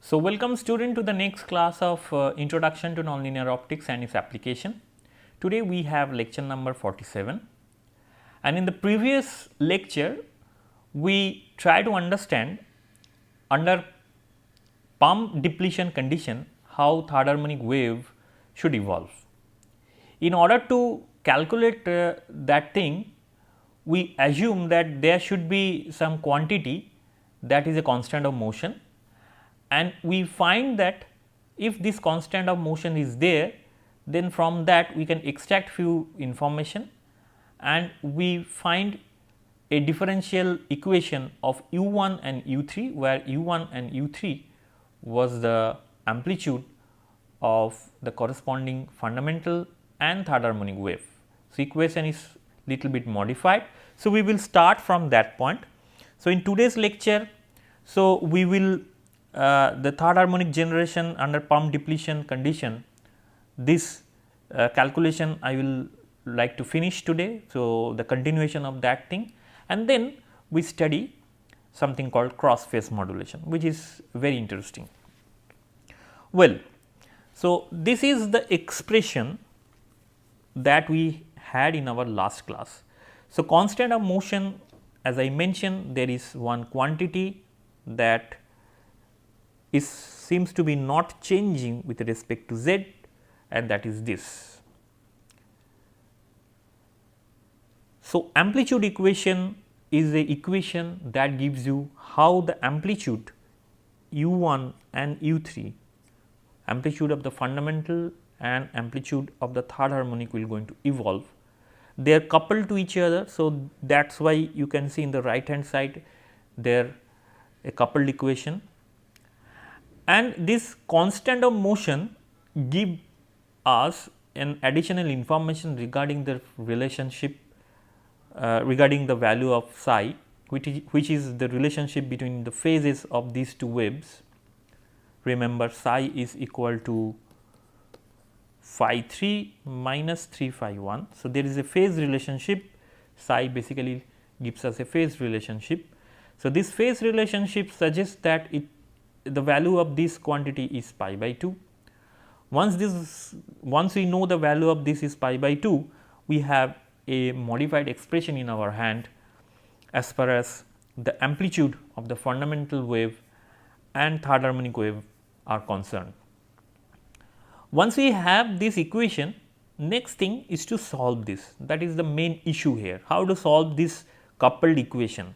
So, welcome student to the next class of Introduction to Nonlinear Optics and its application. Today we have lecture number 47, and in the previous lecture we try to understand under pump depletion condition how third harmonic wave should evolve. In order to calculate that thing, we assume that there should be some quantity that is a constant of motion, and we find that if this constant of motion is there, then from that we can extract few information, and we find a differential equation of u1 and u3, where u1 and u3 was the amplitude of the corresponding fundamental and third harmonic wave. So, equation is little bit modified. So, we will start from that point. So, in today's lecture, so we will the third harmonic generation under pump depletion condition, this calculation I will like to finish today. So, the continuation of that thing, and then we study something called cross phase modulation, which is very interesting. Well, so this is the expression that we had in our last class. So, constant of motion, as I mentioned, there is one quantity that seems to be not changing with respect to z, and that is this. So, amplitude equation is a equation that gives you how the amplitude u1 and u3, amplitude of the fundamental and amplitude of the third harmonic will going to evolve. They are coupled to each other. So, that is why you can see in the right hand side there a coupled equation, and this constant of motion give us an additional information regarding the relationship regarding the value of psi, which is the relationship between the phases of these two waves. Remember, psi is equal to phi 3 minus 3 phi 1. So, there is a phase relationship. Psi basically gives us a phase relationship. So, this phase relationship suggests that the value of this quantity is pi by 2. Once we know the value of this is pi by 2, we have a modified expression in our hand as far as the amplitude of the fundamental wave and third harmonic wave are concerned. Once we have this equation, next thing is to solve this. That is the main issue here, how to solve this coupled equation.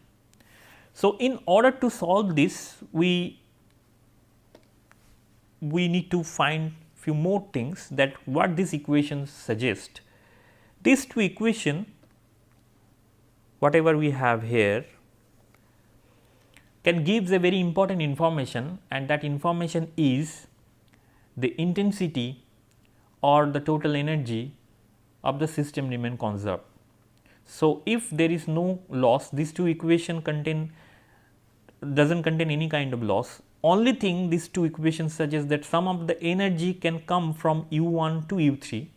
So, in order to solve this, we need to find few more things that what this equation suggests. These two equation, whatever we have here, can gives a very important information, and that information is the intensity or the total energy of the system remain conserved. So, if there is no loss, these two equation doesn't contain any kind of loss. Only thing these two equations suggest that some of the energy can come from u1 to u3.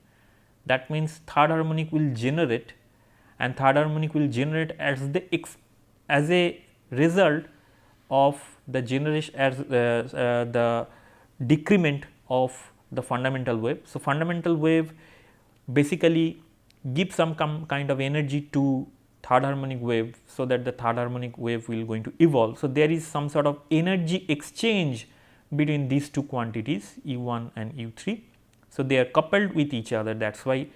That means third harmonic will generate, and third harmonic will generate as a result of the generation as the decrement of the fundamental wave. So, fundamental wave basically gives some kind of energy to third harmonic wave, so that the third harmonic wave will going to evolve. So, there is some sort of energy exchange between these two quantities u1 and u3. So, they are coupled with each other, that is why.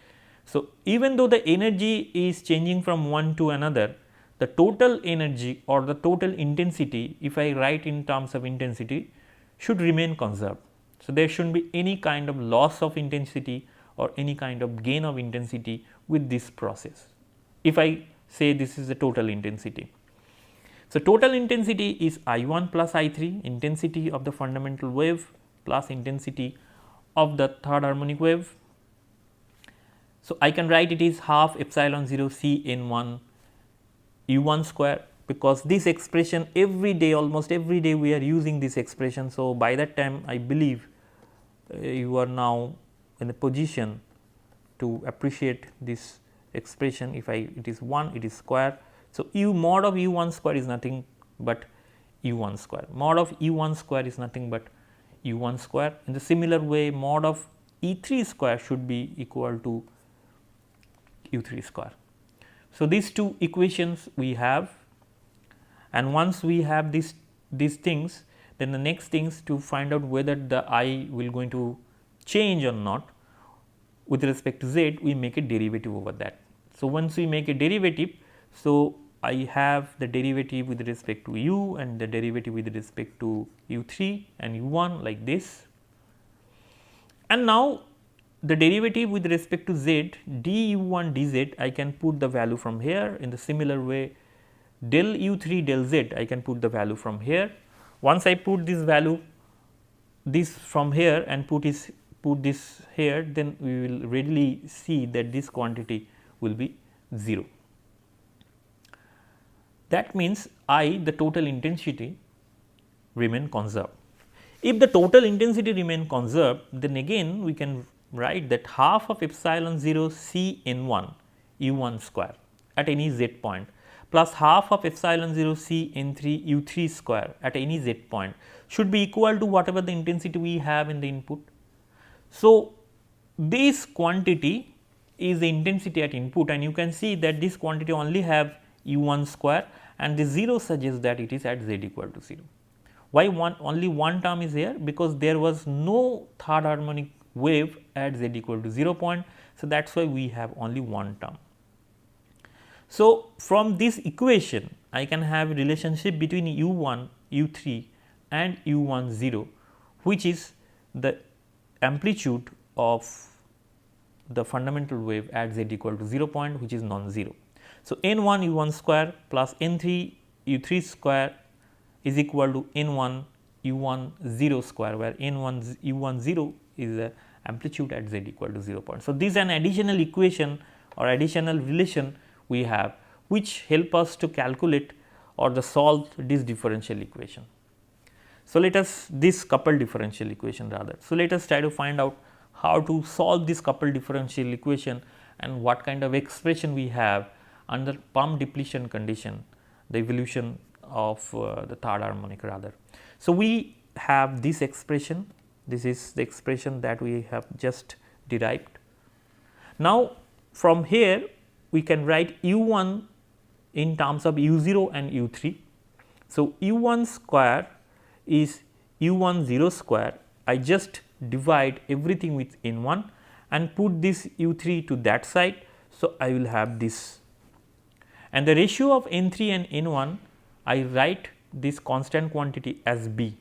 So, even though the energy is changing from one to another, the total energy or the total intensity, if I write in terms of intensity, should remain conserved. So, there should not be any kind of loss of intensity or any kind of gain of intensity with this process, if I say this is the total intensity. So, total intensity is I1 plus I3, intensity of the fundamental wave plus intensity of the third harmonic wave. So, I can write it is half epsilon 0 C n1 u1 square, because this expression every day, almost every day we are using this expression. So, by that time I believe you are now in a position to appreciate this expression. If it is 1, it is square. So, mod of u1 square is nothing but u1 square, mod of u1 square is nothing but u1 square. In the similar way, mod of E3 square should be equal to u3 square. So, these two equations we have, and once we have these things, then the next things to find out whether the I will going to change or not with respect to z, we make a derivative over that. So, once we make a derivative, so I have the derivative with respect to u and the derivative with respect to u3 and u1 like this. And now, the derivative with respect to z du1 dz, I can put the value from here. In the similar way, del u3 del z, I can put the value from here. Once I put this value this from here and put this here, then we will readily see that this quantity will be 0. That means I, the total intensity, remain conserved. If the total intensity remain conserved, then again we can write that half of epsilon 0 C n1 u1 square at any z point plus half of epsilon 0 C n3 u3 square at any z point should be equal to whatever the intensity we have in the input. So, this quantity is the intensity at input, and you can see that this quantity only have u1 square, and the 0 suggests that it is at z equal to 0. Why only one term is here? Because there was no third harmonic wave at z equal to 0 point. So, that is why we have only one term. So, from this equation I can have a relationship between u1, u3 and u1 0, which is the amplitude of the fundamental wave at z equal to 0 point, which is non-zero. So, n1 u1 square plus n3 u3 square is equal to n1 u1 0 square, where n1 u1 0 is the amplitude at z equal to 0 point. So, this is an additional equation or additional relation we have, which help us to calculate or the solve this differential equation. So, let us this coupled differential equation rather. So, let us try to find out how to solve this coupled differential equation and what kind of expression we have under pump depletion condition, the evolution of the third harmonic rather. So, we have this expression, this is the expression that we have just derived. Now, from here we can write u1 in terms of u0 and u3. So, u1 square is u1 0 square. I just divide everything with n1 and put this u3 to that side. So, I will have this, and the ratio of n3 and n1 I write this constant quantity as b.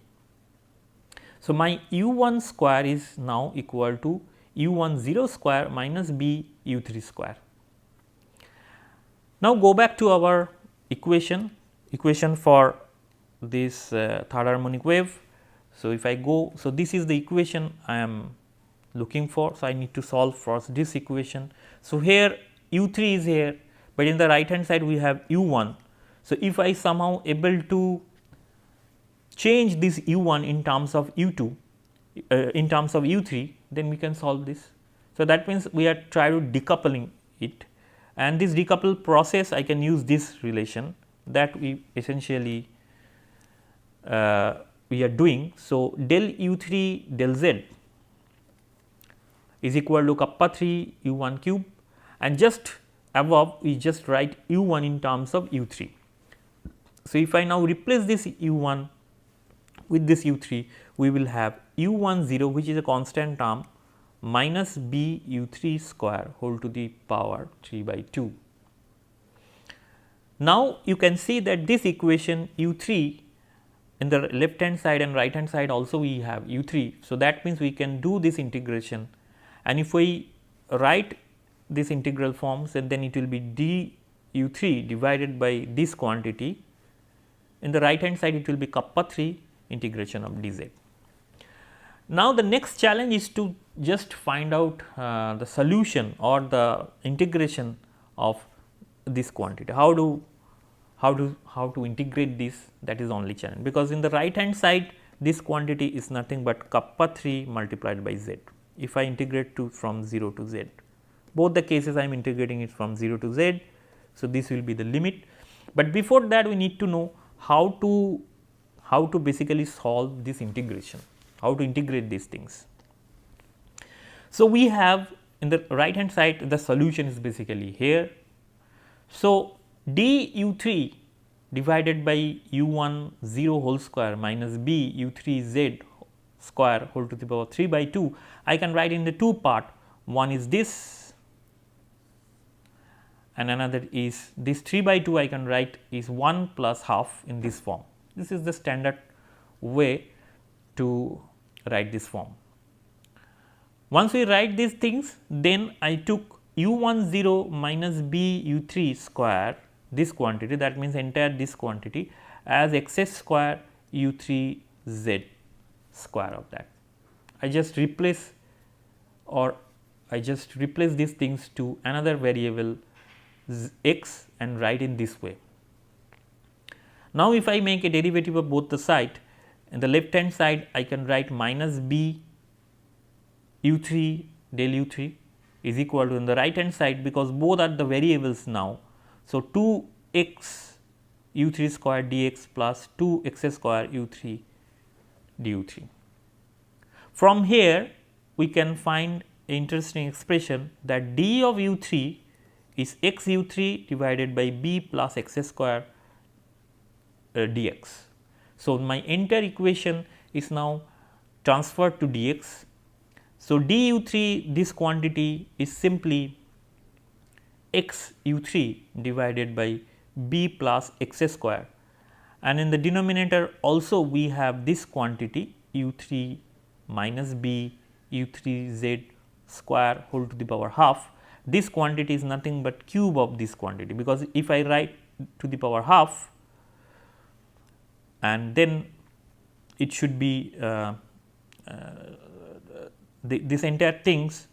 So, my u1 square is now equal to u1 0 square minus b u3 square. Now, go back to our equation for this third harmonic wave. So, if I go, so this is the equation I am looking for. So, I need to solve for this equation. So, here u3 is here, but in the right hand side we have u1. So, if I somehow able to change this u1 in terms of u2 in terms of u3, then we can solve this. So, that means we are trying to decoupling it, and this decouple process I can use this relation that we essentially we are doing. So, del u3 del z is equal to kappa 3 u1 cube, and just above we just write u1 in terms of u3. So, if I now replace this u1 with this u3, we will have u1 0, which is a constant term, minus b u3 square whole to the power 3 by 2. Now, you can see that this equation u3 in the left hand side and right hand side also we have u3. So, that means we can do this integration, and if we write this integral forms, and then it will be d u3 divided by this quantity. In the right hand side it will be kappa 3 integration of dz. Now, the next challenge is to just find out the solution or the integration of this quantity. How to integrate this, that is only challenge, because in the right hand side this quantity is nothing but kappa 3 multiplied by z. If I integrate to from 0 to z, both the cases I am integrating it from 0 to z. So, this will be the limit, but before that we need to know how to basically solve this integration. how to integrate these things. So, we have in the right hand side the solution is basically here. So, d u3 divided by u1 0 whole square minus b u3 z square whole to the power 3 by 2, I can write in the two part. One is this and another is this 3 by 2 I can write is 1 plus half in this form. This is the standard way to write this form. Once we write these things, then I took u1 0 minus b u3 square, this quantity, that means entire this quantity, as xs square u3 z square of that. I just replace these things to another variable x and write in this way. Now, if I make a derivative of both the side, in the left hand side I can write minus b u3 del u3 is equal to, in the right hand side, because both are the variables now. So, 2 x u3 square dx plus 2 x square u3 du3. From here we can find an interesting expression that d of u3 is x u3 divided by b plus x square dx. So, my entire equation is now transferred to dx. So, d u3, this quantity is simply x u3 divided by b plus x square, and in the denominator also we have this quantity u3 minus b u3 z square whole to the power half. This quantity is nothing but cube of this quantity, because if I write to the power half and then it should be this entire things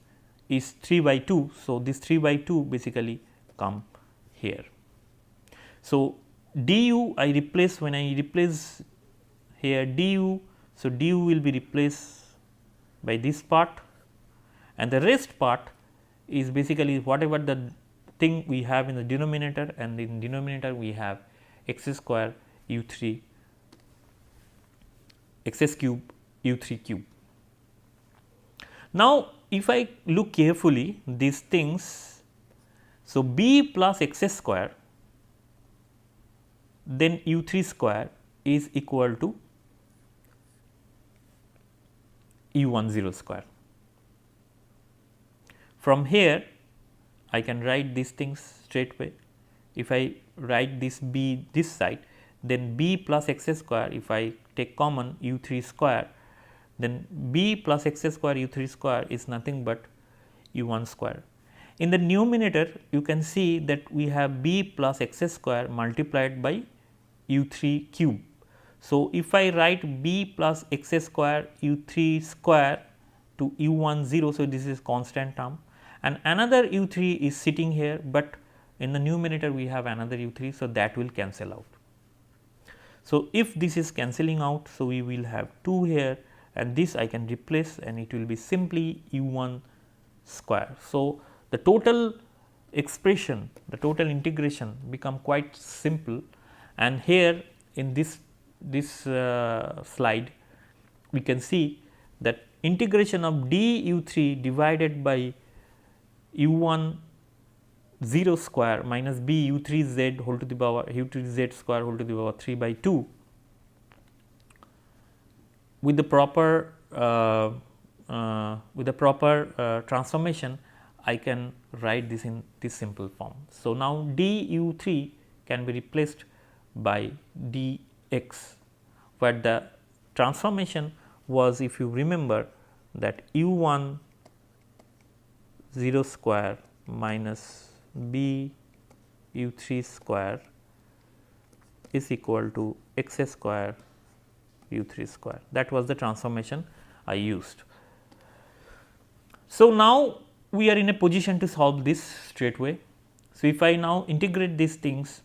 is 3 by 2. So, this 3 by 2 basically come here. So, du I replace, when I replace here du, so du will be replaced by this part, and the rest part is basically whatever the thing we have in the denominator, and in denominator we have x square u3 x cube u3 cube. Now, if I look carefully these things, so b plus x square, then u3 square is equal to u1 0 square. From here I can write these things straight away. If I write this b this side, then b plus x square, if I take common u3 square, then b plus x square u3 square is nothing but u1 square. In the numerator you can see that we have b plus x square multiplied by u3 cube. So, if I write b plus x square u3 square to u1 0, so this is constant term, and another u3 is sitting here, but in the numerator we have another u3, so that will cancel out. So, if this is cancelling out, so we will have 2 here, and this I can replace, and it will be simply u1 square. So, the total expression, the total integration become quite simple, and here in this slide we can see that integration of d u3 divided by u1 0 square minus b u3 z whole to the power u3 z square whole to the power 3 by 2 with the proper transformation, I can write this in this simple form. So, now d u3 can be replaced by dx, where the transformation was, if you remember, that u1 0 square minus b u3 square is equal to x square u3 square. That was the transformation I used. So, now we are in a position to solve this straight away. So, if I now integrate these things,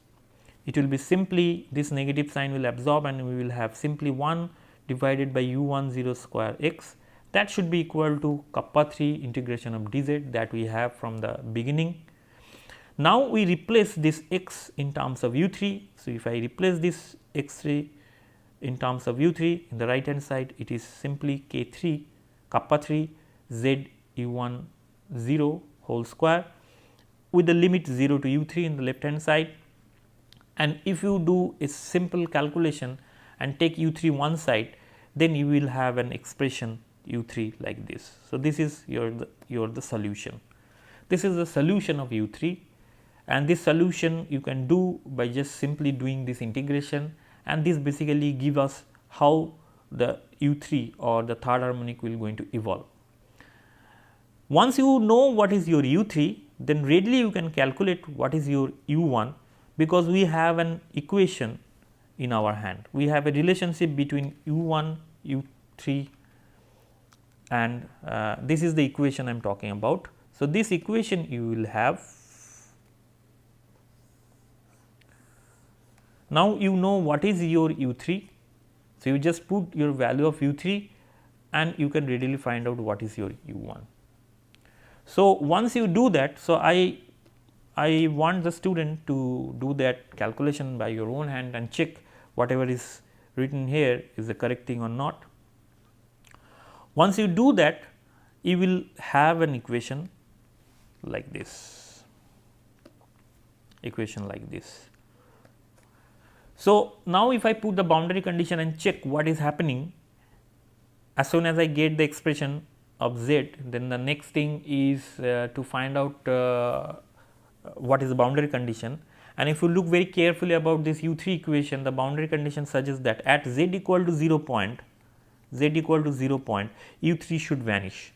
it will be simply this negative sign will absorb, and we will have simply 1 divided by u1 0 square x, that should be equal to kappa 3 integration of dz that we have from the beginning. Now, we replace this x in terms of u3. So, if I replace this x3 in terms of U3, in the right hand side it is simply K3 kappa 3 Z U1 0 whole square with the limit 0 to U3 in the left hand side. And if you do a simple calculation and take U3 one side, then you will have an expression U3 like this. So, this is the solution. This is the solution of U3, and this solution you can do by just simply doing this integration, and this basically give us how the U3 or the third harmonic will going to evolve. Once you know what is your U3, then readily you can calculate what is your U1, because we have an equation in our hand. We have a relationship between U1, U3, and this is the equation I am talking about. So, this equation you will have. Now, you know what is your U3. So, you just put your value of U3 and you can readily find out what is your U1. So, once you do that, so I want the student to do that calculation by your own hand and check whatever is written here is the correct thing or not. Once you do that, you will have an equation like this, So, now if I put the boundary condition and check what is happening, as soon as I get the expression of Z, then the next thing is to find out what is the boundary condition. And if you look very carefully about this U3 equation, the boundary condition suggests that at Z equal to 0 point, U3 should vanish.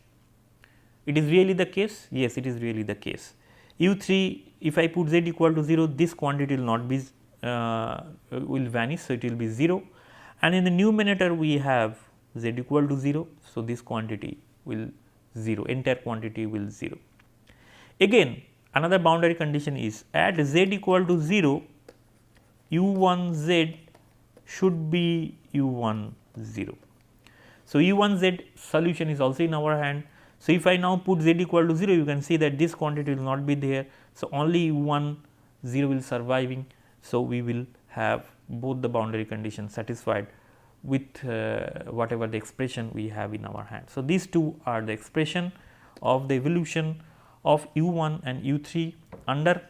It is really the case? Yes, it is really the case. U3, if I put Z equal to 0, this quantity will not be will vanish. So, it will be 0, and in the numerator we have Z equal to 0. So, this quantity will 0, entire quantity will 0. Again, another boundary condition is at Z equal to 0, U1Z should be U1 0. So, U1Z solution is also in our hand. So, if I now put Z equal to 0, you can see that this quantity will not be there. So, only U1 0 will surviving. So, we will have both the boundary conditions satisfied with whatever the expression we have in our hand. So, these two are the expression of the evolution of U1 and U3 under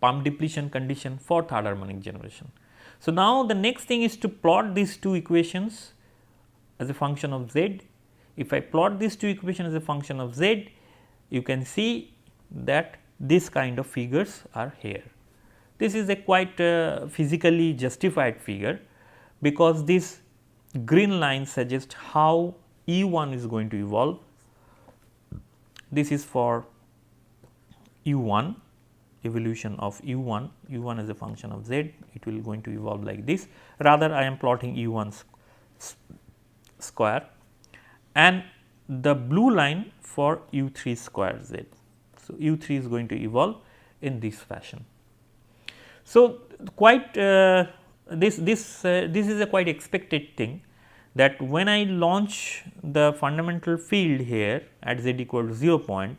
pump depletion condition for third harmonic generation. So, now the next thing is to plot these two equations as a function of Z. If I plot these two equations as a function of Z, you can see that this kind of figures are here. This is a quite physically justified figure, because this green line suggests how U1 is going to evolve. This is for U1, evolution of U1, U1 as a function of Z, it will going to evolve like this. Rather, I am plotting U1 square and the blue line for U3 square Z. So, U3 is going to evolve in this fashion. So, quite this is a quite expected thing, that when I launch the fundamental field here at Z equal to 0 point,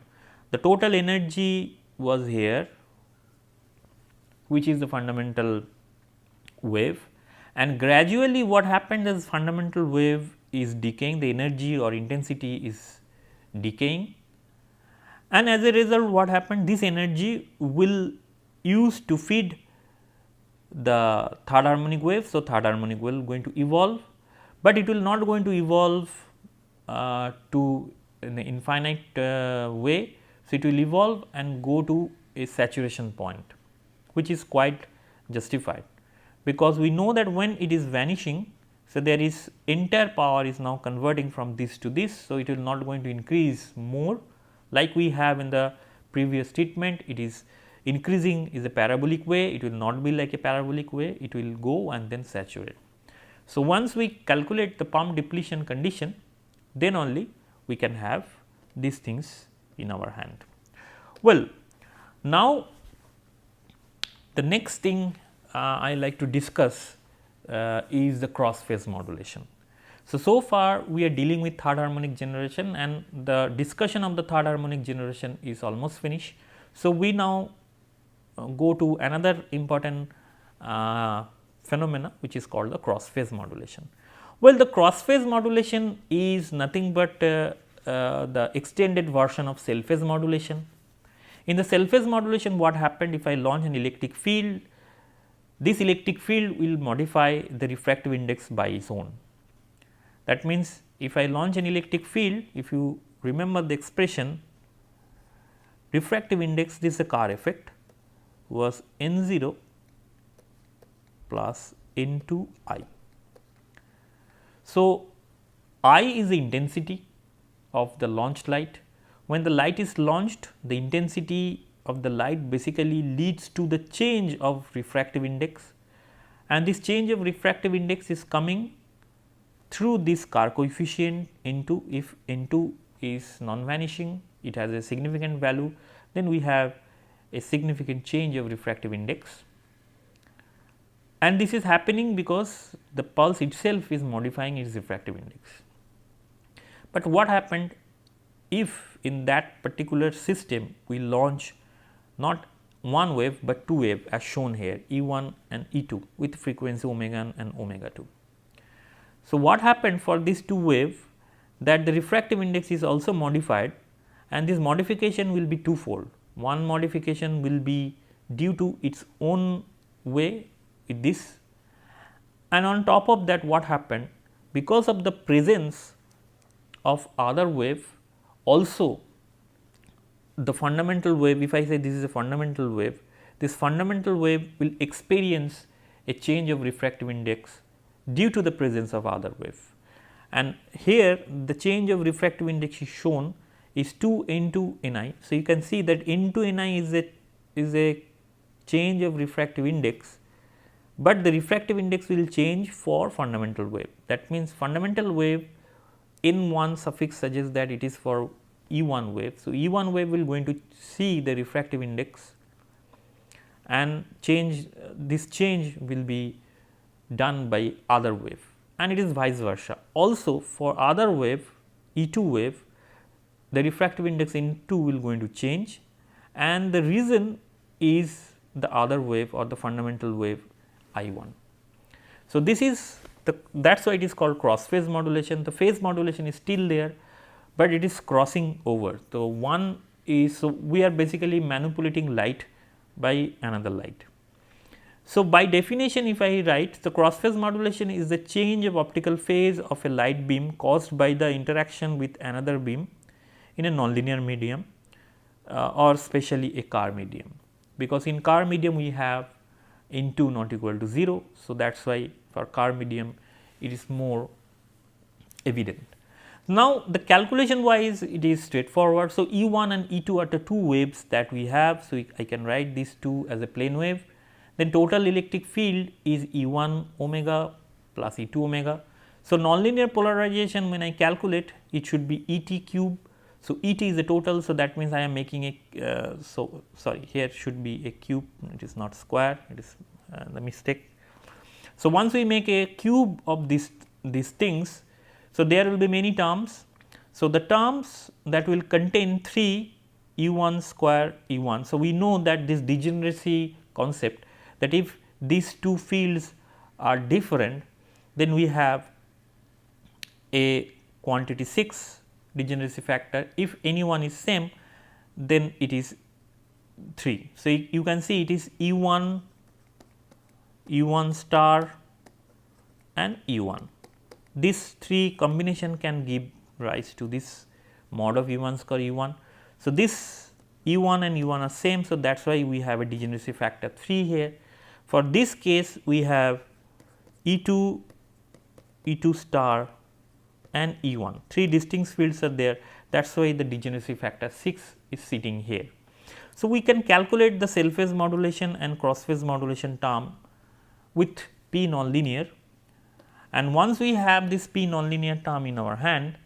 the total energy was here, which is the fundamental wave, and gradually what happened is fundamental wave is decaying, the energy or intensity is decaying, and as a result what happened, this energy will use to feed the third harmonic wave. So, third harmonic wave going to evolve, but it will not going to evolve to an infinite way. So, it will evolve and go to a saturation point, which is quite justified, because we know that when it is vanishing, so there is entire power is now converting from this to this. So, it will not going to increase more like we have in the previous treatment. It is increasing is a parabolic way, it will not be like a parabolic way, it will go and then saturate. So, once we calculate the pump depletion condition, then only we can have these things in our hand. Well, now the next thing I like to discuss is the cross phase modulation. So far we are dealing with third harmonic generation, and the discussion of the third harmonic generation is almost finished. So, we now go to another important phenomena which is called the cross phase modulation. Well, the cross phase modulation is nothing but the extended version of cell phase modulation. In the cell phase modulation, what happened if I launch an electric field, this electric field will modify the refractive index by its own. That means, if I launch an electric field, if you remember the expression, refractive index, this is a Carr effect, was n 0 plus n 2 I. So, I is the intensity of the launched light. When the light is launched, the intensity of the light basically leads to the change of refractive index, and this change of refractive index is coming through this Carr coefficient n2. If n2 is non-vanishing, it has a significant value, then we have a significant change of refractive index, and this is happening because the pulse itself is modifying its refractive index. But what happened if in that particular system we launch not one wave, but two waves as shown here, E1 and E2 with frequency omega and omega 2. So, what happened for these two waves, that the refractive index is also modified, and this modification will be twofold. One modification will be due to its own way with this, and on top of that what happened, because of the presence of other wave, also the fundamental wave, if I say this is a fundamental wave, this fundamental wave will experience a change of refractive index due to the presence of other wave. And here the change of refractive index is shown is 2 n2 ni. So, you can see that n2 ni is a change of refractive index, but the refractive index will change for fundamental wave. That means, fundamental wave n1 suffix suggests that it is for E1 wave. So, E1 wave will going to see the refractive index and change, this change will be done by other wave, and it is vice versa. Also for other wave, E2 wave, the refractive index in 2 will going to change, and the reason is the other wave or the fundamental wave I1. So, this is that is why it is called cross phase modulation. The phase modulation is still there, but it is crossing over. So, one is, so we are basically manipulating light by another light. So, by definition, if I write, the cross phase modulation is the change of optical phase of a light beam caused by the interaction with another beam in a nonlinear medium or specially a Carr medium, because in Carr medium we have n2 not equal to 0. So, that is why for Carr medium it is more evident. Now, the calculation wise it is straightforward. So, E1 and E2 are the two waves that we have. So, I can write these two as a plane wave, then total electric field is E1 omega plus E2 omega. So, nonlinear polarization, when I calculate, it should be ET cube. So, ET is the total. So, that means I am making a sorry, here should be a cube, it is not square, it is the mistake. So, once we make a cube of these things, so there will be many terms. So, the terms that will contain 3 E1 square E1. So, we know that this degeneracy concept, that if these two fields are different, then we have a quantity 6 degeneracy factor. If any one is same, then it is 3. So, you can see it is E1, E1 star and E1. These three combination can give rise to this mod of E1 square E1. So, this E1 and E1 are same. So, that is why we have a degeneracy factor 3 here. For this case, we have E2, E2 star and E1, 3 distinct fields are there, that is why the degeneracy factor 6 is sitting here. So, we can calculate the cell phase modulation and cross phase modulation term with P nonlinear, and once we have this P nonlinear term in our hand,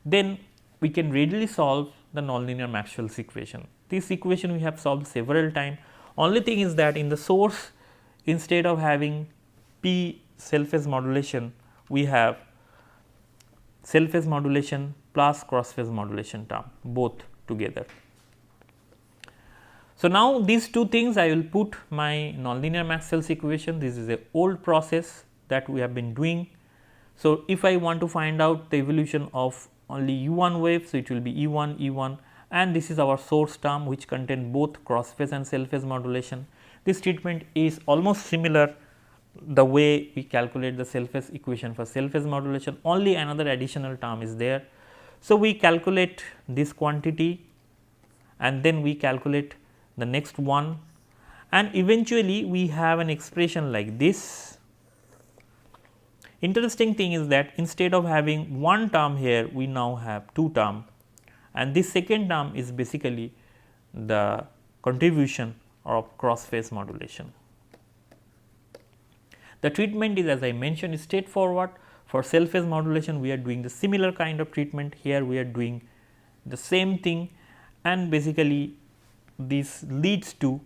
then we can readily solve the nonlinear Maxwell's equation. This equation we have solved several times. Only thing is that in the source, instead of having P cell phase modulation, we have cell phase modulation plus cross phase modulation term both together. So, now these two things I will put my nonlinear Maxwell's equation. This is a old process that we have been doing. So, if I want to find out the evolution of only U1 wave, so it will be E1, E1, and this is our source term which contain both cross phase and cell phase modulation. This treatment is almost similar the way we calculate the cell phase equation for cell phase modulation, only another additional term is there. So, we calculate this quantity and then we calculate the next one, and eventually we have an expression like this. Interesting thing is that instead of having one term here, we now have two term, and this second term is basically the contribution of cross phase modulation. The treatment is, as I mentioned, straightforward. For cell phase modulation, we are doing the similar kind of treatment. Here we are doing the same thing, and basically this leads to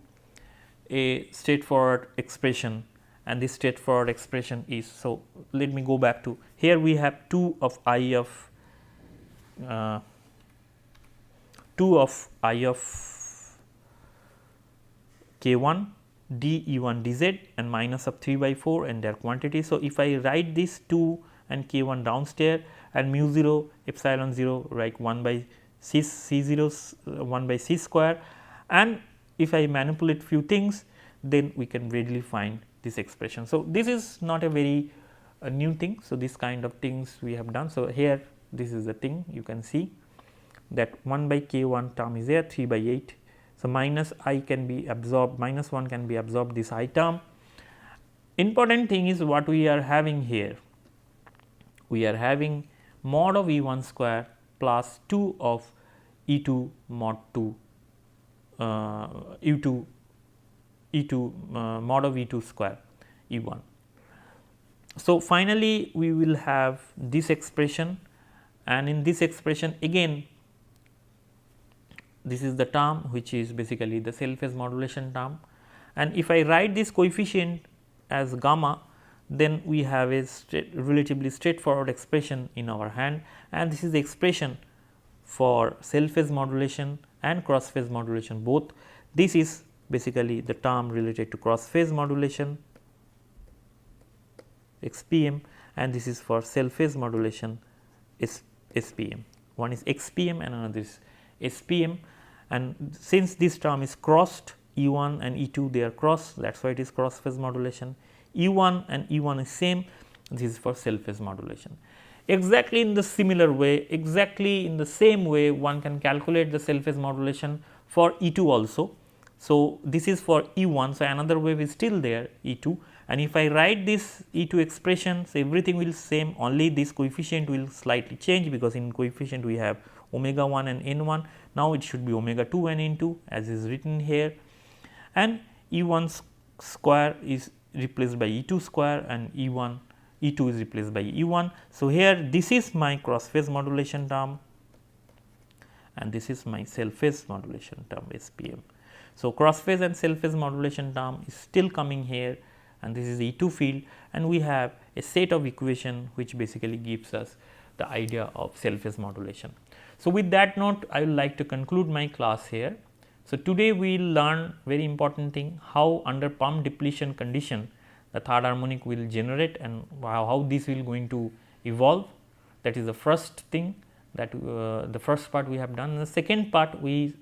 a straightforward expression, and this straightforward expression is, so let me go back to here. We have 2 of I of k1 d E1 dz and minus of 3 by 4 and their quantity. So, if I write this 2 and k1 downstairs and mu 0 epsilon 0 like 1 by c 0 1 by c square, and if I manipulate few things, then we can readily find this expression. So, this is not a very new thing. So, this kind of things we have done. So, here this is the thing, you can see that 1 by k1 term is there, 3 by 8. So, minus I can be absorbed, minus 1 can be absorbed this I term. Important thing is what we are having here. We are having mod of E1 square plus 2 of E2 mod 2 E2 mod of E2 square E1. So, finally, we will have this expression, and in this expression again this is the term which is basically the cell phase modulation term, and if I write this coefficient as gamma, then we have a relatively straightforward expression in our hand, and this is the expression for cell phase modulation and cross phase modulation both. This is basically the term related to cross phase modulation XPM, and this is for cell phase modulation SPM. One is XPM and another is SPM, and since this term is crossed, E1 and E2 they are crossed, that is why it is cross phase modulation. E1 and E1 is same, this is for cell phase modulation. Exactly in the similar way, exactly in the same way, one can calculate the cell phase modulation for E2 also. So, this is for E1, so another wave is still there E2, and if I write this E2 expression, so everything will same, only this coefficient will slightly change, because in coefficient we have omega 1 and n1, now it should be omega 2 and n2 as is written here, and E1 square is replaced by E2 square and E2 is replaced by E1. So, here this is my cross phase modulation term and this is my cell phase modulation term SPM. So, cross phase and cell phase modulation term is still coming here, and this is the E2 field, and we have a set of equation which basically gives us the idea of cell phase modulation. So, with that note, I would like to conclude my class here. So, today we will learn very important thing, how under pump depletion condition the third harmonic will generate and how this will going to evolve. That is the first thing, that the first part we have done. In the second part we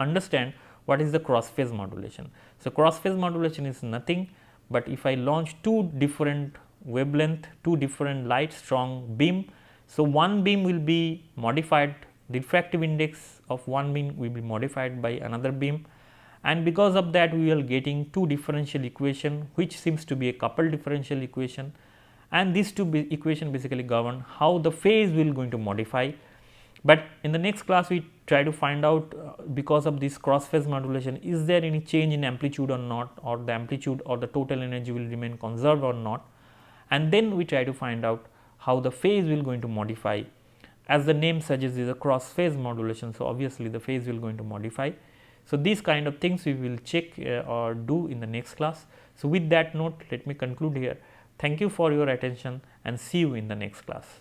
understand what is the cross phase modulation. So, cross phase modulation is nothing but if I launch two different wavelength, two different light strong beam. So, one beam will be modified, the refractive index of one beam will be modified by another beam, and because of that we are getting two differential equation which seems to be a coupled differential equation, and these two equation basically govern how the phase will going to modify. But in the next class we try to find out because of this cross phase modulation, is there any change in amplitude or not, or the amplitude or the total energy will remain conserved or not, and then we try to find out how the phase will going to modify. As the name suggests, is a cross phase modulation, so obviously the phase will going to modify. So, these kind of things we will check or do in the next class. So, with that note, let me conclude here. Thank you for your attention and see you in the next class.